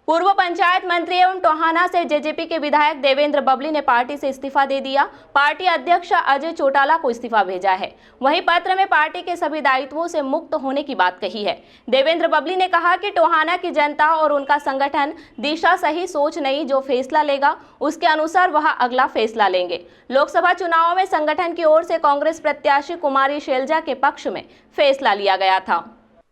पूर्व पंचायत मंत्री एवं टोहाना से जेजेपी के विधायक देवेंद्र बबली ने पार्टी से इस्तीफा दे दिया। पार्टी अध्यक्ष अजय चौटाला को इस्तीफा भेजा है। वहीं पत्र में पार्टी के सभी दायित्वों से मुक्त होने की बात कही है। देवेंद्र बबली ने कहा कि टोहाना की जनता और उनका संगठन दिशा सही सोच नहीं, जो फैसला लेगा उसके अनुसार वह अगला फैसला लेंगे। लोकसभा चुनाव में संगठन की ओर से कांग्रेस प्रत्याशी कुमारी शैलजा के पक्ष में फैसला लिया गया था।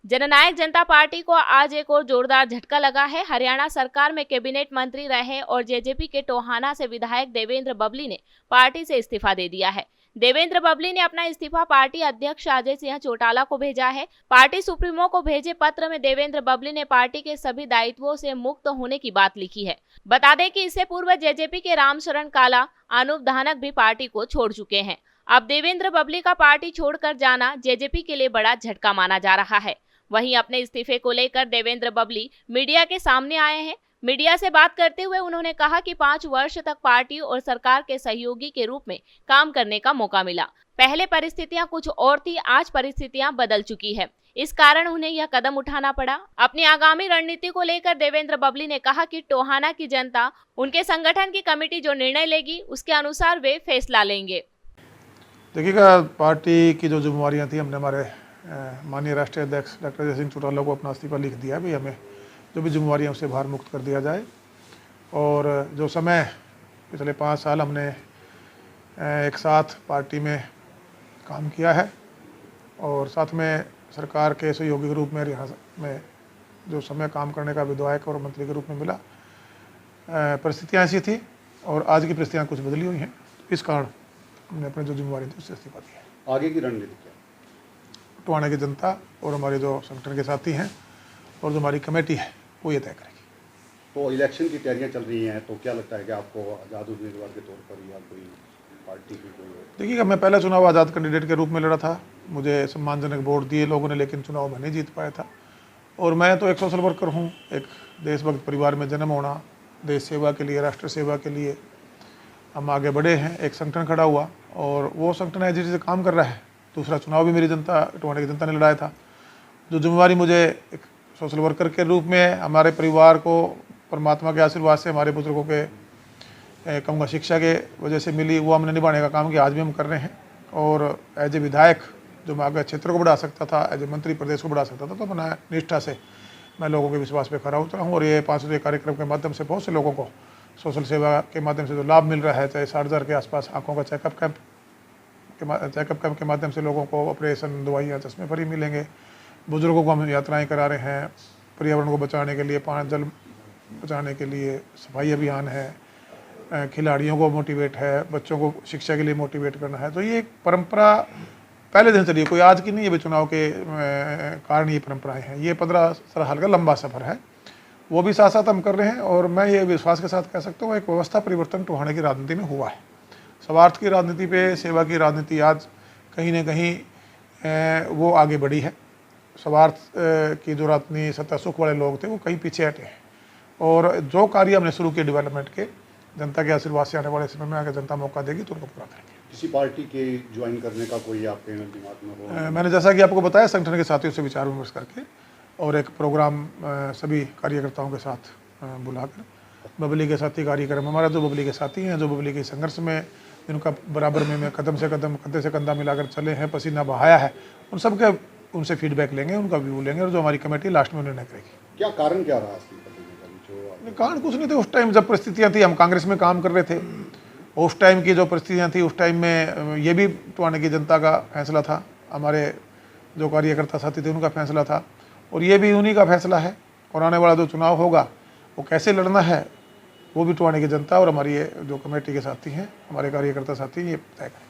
जननायक जनता पार्टी को आज एक और जोरदार झटका लगा है। हरियाणा सरकार में कैबिनेट मंत्री रहे और जेजेपी के टोहाना से विधायक देवेंद्र बबली ने पार्टी से इस्तीफा दे दिया है। देवेंद्र बबली ने अपना इस्तीफा पार्टी अध्यक्ष अजय सिंह चौटाला को भेजा है। पार्टी सुप्रीमो को भेजे पत्र में देवेंद्र बबली ने पार्टी के सभी दायित्वों से मुक्त होने की बात लिखी है। बता दें कि इससे पूर्व जेजेपी के रामशरण काला, अनूप धानक भी पार्टी को छोड़ चुके हैं। अब देवेंद्र बबली का पार्टी छोड़कर जाना जेजेपी के लिए बड़ा झटका माना जा रहा है। वहीं अपने इस्तीफे को लेकर देवेंद्र बबली मीडिया के सामने आए हैं। मीडिया से बात करते हुए उन्होंने कहा कि 5 वर्ष तक पार्टी और सरकार के सहयोगी के रूप में काम करने का मौका मिला। पहले परिस्थितियां कुछ और थी, आज परिस्थितियां बदल चुकी है। इस कारण उन्हें यह कदम उठाना पड़ा। अपनी आगामी रणनीति को लेकर देवेंद्र बबली ने कहा कि टोहाना की जनता, उनके संगठन की कमेटी जो निर्णय लेगी उसके अनुसार वे फैसला लेंगे। देखिएगा, पार्टी की जो जिम्मेवारियाँ थी, हमने हमारे माननीय राष्ट्रीय अध्यक्ष डॉक्टर अजय सिंह चौटाला को अपना इस्तीफा लिख दिया भी हमें जो भी जिम्मेवारियाँ उससे भार मुक्त कर दिया जाए। और जो समय पिछले 5 साल हमने एक साथ पार्टी में काम किया है और साथ में सरकार के सहयोगी के रूप में हरियाणा में जो समय काम करने का विधायक और मंत्री के रूप में मिला, परिस्थितियाँ ऐसी थी और आज की परिस्थितियाँ कुछ बदली हुई हैं। इस कारण हमने अपने जो जिम्मेवारी थी उससे इस्तीफा दिया। आगे की रणनीति क्या? टोहाना की जनता और हमारे जो संगठन के साथी हैं और जो हमारी कमेटी है वो ये तय करेगी। तो इलेक्शन की तैयारियां चल रही हैं, तो क्या लगता है कि आपको आज़ाद उम्मीदवार के तौर पर या कोई पार्टी की कोई? देखिएगा, मैं पहला चुनाव आज़ाद कैंडिडेट के रूप में लड़ा था। मुझे सम्मानजनक वोट दिए लोगों ने, लेकिन चुनाव में नहीं जीत पाया था। और मैं तो एक सोशल वर्कर हूँ। एक देशभक्त परिवार में जन्म होना, देश सेवा के लिए, राष्ट्र सेवा के लिए हम आगे बढ़े हैं। एक संगठन खड़ा हुआ और वो संगठन ऐसी चीज़ काम कर रहा है। दूसरा चुनाव भी मेरी जनता, टोहाना की जनता ने लड़ाया था। जो जिम्मेवारी मुझे एक सोशल वर्कर के रूप में हमारे परिवार को परमात्मा के आशीर्वाद से, हमारे बुजुर्गों के कहूँगा शिक्षा के वजह से मिली, वो हमने निभाने का काम किया, आज भी हम कर रहे हैं। और एज ए विधायक जो मैं आगे क्षेत्र को बढ़ा सकता था, एज ए मंत्री प्रदेश को बढ़ा सकता था, तो अपना निष्ठा से मैं लोगों के विश्वास पे खरा उतरा हूँ। और ये 5 दिवसीय कार्यक्रम के माध्यम से बहुत से लोगों को सोशल सेवा के माध्यम से जो लाभ मिल रहा है, चाहे 60,000 के आसपास आँखों का चेकअप कैंप के माध्यम से लोगों को ऑपरेशन, दवाइयाँ, चश्मे फ्री मिलेंगे। बुजुर्गों को हम यात्राएं करा रहे हैं, पर्यावरण को बचाने के लिए, पानी जल बचाने के लिए सफाई अभियान है, खिलाड़ियों को मोटिवेट है, बच्चों को शिक्षा के लिए मोटिवेट करना है। तो ये एक परंपरा पहले दिन चली, कोई आज की नहीं है। चुनाव के कारण ये परंपराएं हैं। ये 15 साल का लंबा सफ़र है, वो भी साथ साथ हम कर रहे हैं। और मैं ये विश्वास के साथ कह सकता हूँ, एक व्यवस्था परिवर्तन टोहाना की राजनीति में हुआ है। स्वार्थ की राजनीति पे सेवा की राजनीति आज कहीं ना कहीं वो आगे बढ़ी है। स्वार्थ की जो राजनीति, सत्ता सुख वाले लोग थे, वो कहीं पीछे हटे हैं। और जो कार्य हमने शुरू किए डेवलपमेंट के, जनता के आशीर्वाद से आने वाले समय में अगर जनता मौका देगी तो उनको पूरा करेंगे। किसी पार्टी के ज्वाइन करने का कोई आपके दिमाग में हो? मैंने जैसा कि आपको बताया, संगठन के साथियों से विचार विमर्श करके और एक प्रोग्राम सभी कार्यकर्ताओं के साथ बुलाकर बबली के साथी कार्यक्रम, हमारा जो बबली के साथी हैं, जो बबली के संघर्ष में जिनका बराबर में मैं कदम से कदम, कंधे से कंधा मिलाकर चले हैं, पसीना बहाया है, उन सब के उनसे फीडबैक लेंगे, उनका व्यू लेंगे और जो हमारी कमेटी लास्ट में निर्णय करेगी। क्या कारण क्या रहा? कारण कुछ नहीं थे। उस टाइम जब परिस्थितियाँ थी, हम कांग्रेस में काम कर रहे थे, उस टाइम की जो परिस्थितियाँ थी, उस टाइम में ये भी टोहाना की जनता का फैसला था, हमारे जो कार्यकर्ता साथी थे उनका फैसला था, और ये भी उन्हीं का फैसला है। और आने वाला जो चुनाव होगा वो कैसे लड़ना है, वो भी टोहाना की जनता और हमारी ये जो कमेटी के साथी हैं, हमारे कार्यकर्ता साथी, ये तय करें।